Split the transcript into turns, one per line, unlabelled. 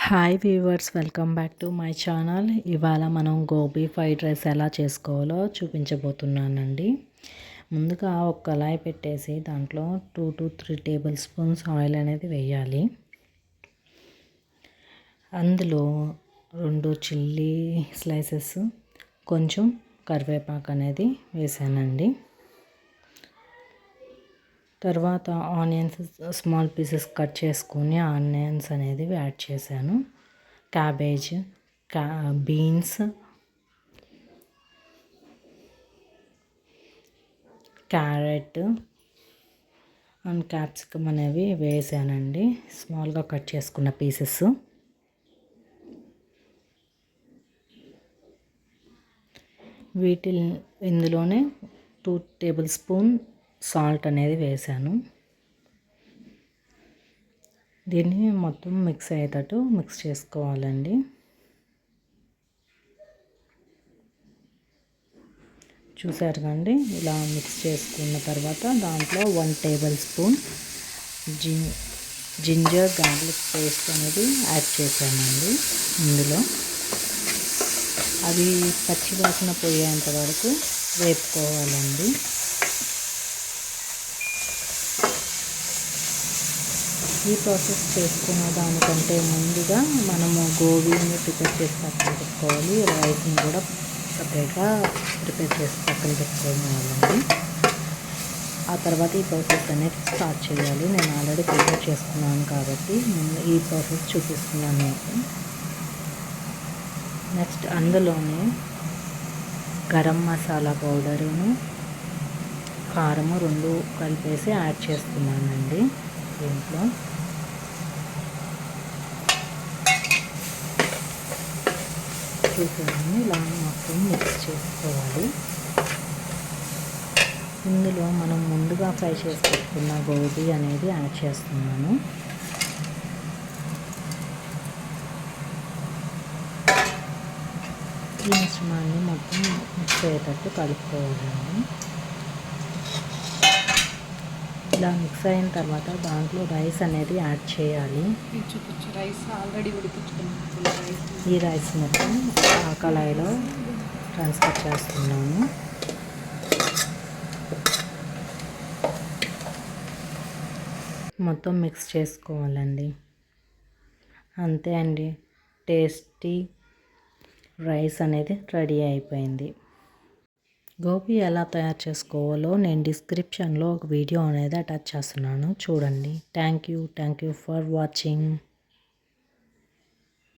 Hi viewers, welcome back to my channel. ఇవాళ మనం gobi fried rice ఎలా చేసుకోవాలో చూపించబోతున్నానండి. ముందుగా ఒక కళాయి పెట్టేసి దాంట్లో 2 to 3 టేబుల్ స్పూన్స్ ఆయిల్ అనేది వేయాలి. అందులో 2 చిల్లీ స్లైసెస్, కొంచెం కరివేపాకు అనేది వేసానండి. తర్వాత ఆనియన్స్ స్మాల్ పీసెస్ కట్ చేసుకుని ఆనియన్స్ అనేది యాడ్ చేశాను. Cabbage, beans, carrot and capsicum అనేవి వేసానండి, స్మాల్గా కట్ చేసుకున్న పీసెస్. ఇందులోనే 2 టేబుల్ స్పూన్ సాల్ట్ అనేది వేసాను. దీన్ని మొత్తం మిక్స్ అయ్యేటట్టు మిక్స్ చేసుకోవాలండి. చూసారు కండి, ఇలా మిక్స్ చేసుకున్న తర్వాత దాంట్లో 1 tablespoon ginger garlic paste అనేది యాడ్ చేశానండి. ఇందులో అది పచ్చి వాసన పోయేంత వరకు వేపుకోవాలండి. ఈ ప్రాసెస్ చేసుకున్న దానికంటే ముందుగా మనము గోబీని ప్రిపేర్ చేసి పక్కన పెట్టుకోవాలి. రైస్ని కూడా సపరేట్గా ప్రిపేర్ చేసి పక్కన పెట్టుకోవాలండి. ఆ తర్వాత ఈ ప్రాసెస్ అనేది స్టార్ట్ చేయాలి. నేను ఆల్రెడీ ప్రిపేర్ చేసుకున్నాను కాబట్టి నేను ఈ ప్రాసెస్ చూపిస్తున్నాను మీకు. నెక్స్ట్ అందులోనే గరం మసాలా పౌడరును, కారము 2 కలిపేసి యాడ్ చేస్తున్నానండి. దీంట్లో చూసాను, ఇలా మొత్తం మిక్స్ చేసుకోవాలి. ఇందులో మనం ముందుగా ఫ్రై చేసి పెట్టుకున్న గోబీ అనేది యాడ్ చేస్తున్నాను. ఈ మిశ్రమాన్ని మొత్తం మిక్స్ అయ్యేటట్టు కలుపుకోవాలండి. ఇలా మిక్స్ అయిన తర్వాత దాంట్లో రైస్ అనేది యాడ్ చేయాలి. ఈ రైస్ మొత్తం ఆ కళాయిలో ట్రాన్స్ఫర్ చేస్తున్నాను. మొత్తం మిక్స్ చేసుకోవాలండి. అంతే అండి, టేస్టీ రైస్ అనేది రెడీ అయిపోయింది. గోబీ ఎలా తయారు చేసుకోవాలో నేను డిస్క్రిప్షన్లో ఒక వీడియో అనేది అటాచ్ చేస్తున్నాను, చూడండి. Thank you for watching.